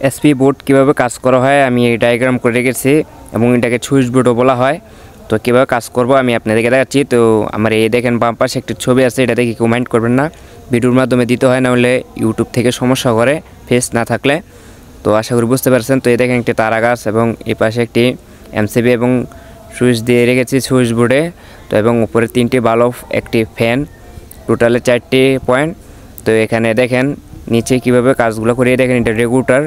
SP board কীভাবে কাজ করা হয় আমি এই ডায়াগ্রাম করে রেখেছি এবং এটাকে সুইচ বোর্ডও বলা হয়। তো কীভাবে কাজ করব আমি আপনাদেরকে দেখাচ্ছি। তো আমার এই দেখেন বাম পাশে একটি ছবি আছে, এটা দেখে কমেন্ট করবেন না, ভিডিওর মাধ্যমে দিতে হয়, না হলে ইউটিউব থেকে সমস্যা করে ফেস না থাকলে। তো আশা করি বুঝতে পারছেন। তো এই দেখেন একটি তারা গাছ এবং এই পাশে একটি এমসিবি এবং সুইচ দিয়ে রেখেছি সুইচ বোর্ডে। তো এবং উপরে 3টি বাল্ব, একটি ফ্যান, টোটালে 4টি পয়েন্ট। তো এখানে দেখেন নিচে কিভাবে কাজগুলো করি। দেখেন এটা রেগুলেটর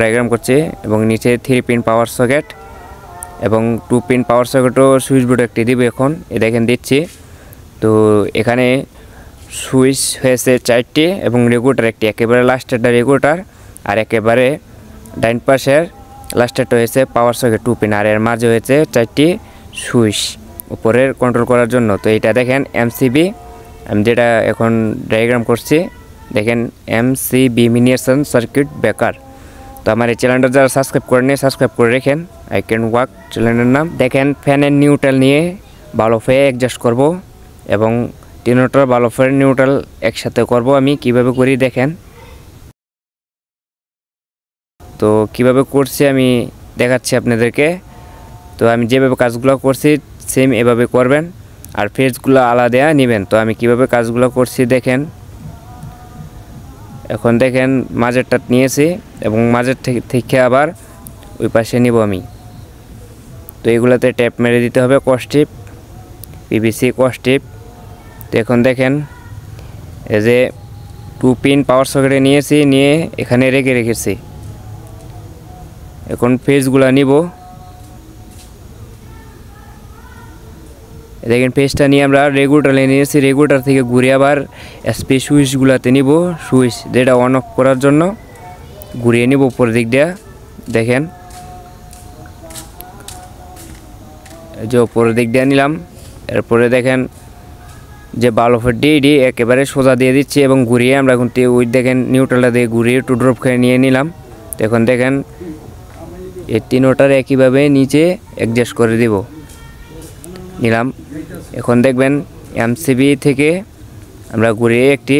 ডায়াগ্রাম করছে এবং নিচে 3 পিন পাওয়ার সকেট এবং 2 পিন পাওয়ার সকেটও সুইচ বোর্ডে একটি দিব এখন, এ দেখেন দিচ্ছি। তো এখানে সুইচ হয়েছে 4টি এবং রেগুলেটর একটি, একেবারে লাস্টেরটা রেগুলেটর আর একেবারে ডাইন পাশের লাস্টেরটা হয়েছে পাওয়ার সকেট 2 পিন, আর এর মাঝে হয়েছে 4টি সুইচ উপরের কন্ট্রোল করার জন্য। তো এটা দেখেন এমসিবি, আমি যেটা এখন ডায়াগ্রাম করছি দেখেন এমসিবি মিনিয়েশন সার্কিট ব্রেকার। তো আমার এই চ্যানেলটা যারা সাবস্ক্রাইব করেনি সাবস্ক্রাইব করে রেখেন, আই ক্যান ওয়ার্ক চ্যানেলের নাম। দেখেন ফ্যানের নিউট্রাল নিয়ে বাল্বে অ্যাডজাস্ট করব এবং তিনটার বাল্বের নিউট্রাল একসাথে করব। আমি কিভাবে করি দেখেন। তো কিভাবে করছি আমি দেখাচ্ছি আপনাদেরকে। তো আমি যেভাবে কাজগুলো করছি সেম এভাবে করবেন আর ফেজগুলো আলাদা নেবেন। তো আমি কিভাবে কাজগুলো করছি দেখেন। এখন দেখেন মাঝেরটা নিয়েছি এবং মাঝের থেকে আবার ওই পাশে নিব আমি। তো এগুলোতে ট্যাপ মেরে দিতে হবে, কস্টিপ পিভিসি কস্টিপ। তো এখন দেখেন এই যে 2 পিন পাওয়ার সকেটে নিয়েছি, নিয়ে এখানে রেখেছি। এখন ফেজগুলো নিব, দেখেন ফেজটা নিয়ে আমরা রেগুলেটরে নিয়েছি, রেগুলেটর থেকে ঘুরে আবার এসপি সুইচগুলোতে নিব, সুইচ যেটা অন অফ করার জন্য ঘুরিয়ে নিব উপরের দিক দিয়ে। দেখেন যে উপরের দিক দিয়ে নিলাম, এরপরে দেখেন যে বাল্বের ডিডি একেবারে সোজা দিয়ে দিচ্ছি এবং ঘুরিয়ে আমরা এখন ওই দেখেন নিউট্রালটা দিয়ে ঘুরিয়ে টু ড্রপ করে নিয়ে নিলাম। এখন দেখেন এই তিনোটার একইভাবে নিচে অ্যাডজাস্ট করে দিব, নিলাম। এখন দেখবেন এমসিবি থেকে আমরা ঘুরিয়ে একটি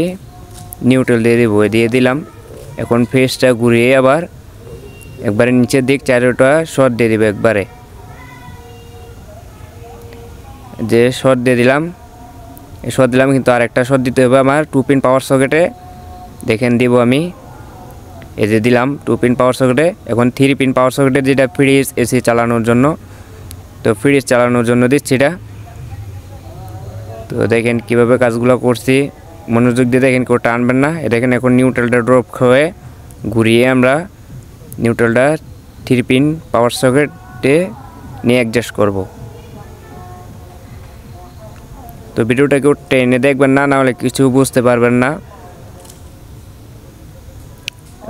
নিউট্রাল দিয়ে দিলাম। এখন ফেসটা ঘুরিয়ে আবার একবারে নিচের দিক 4টা শর্ট দিয়ে দিব, একবারে যে শর্ট দিয়ে দিলাম, এই শর্ট দিলাম, কিন্তু আরেকটা শর্ট দিতে হবে আমার 2 পিন পাওয়ার সকেটে। দেখেন দিব আমি, এই যে দিলাম 2 পিন পাওয়ার সকেটে। এখন 3 পিন পাওয়ার সকেটে, যেটা ফ্রিজ এসি চালানোর জন্য। তো ফ্রিজ চালানোর জন্য দিচ্ছি এটা। তো দেখেন কিভাবে কাজগুলো করছি, মনোযোগ দিয়ে দেখেন, কেউ টানবেন না। দেখেন এখন নিউট্রালটা ড্রপ হয়ে ঘুরিয়ে আমরা নিউট্রালটা 3 পিন পাওয়ার সকেটে নিয়ে অ্যাডজাস্ট করব। তো ভিডিওটা কেউ টেনে দেখবেন না, নাহলে কিছু বুঝতে পারবেন না।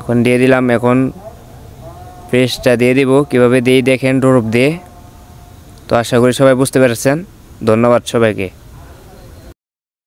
এখন দিয়ে দিলাম, এখন ফেসটা দিয়ে দিব, কিভাবে দিই দেখেন ড্রপ দিয়ে। তো আশা করি সবাই বুঝতে পেরেছেন। ধন্যবাদ সবাইকে।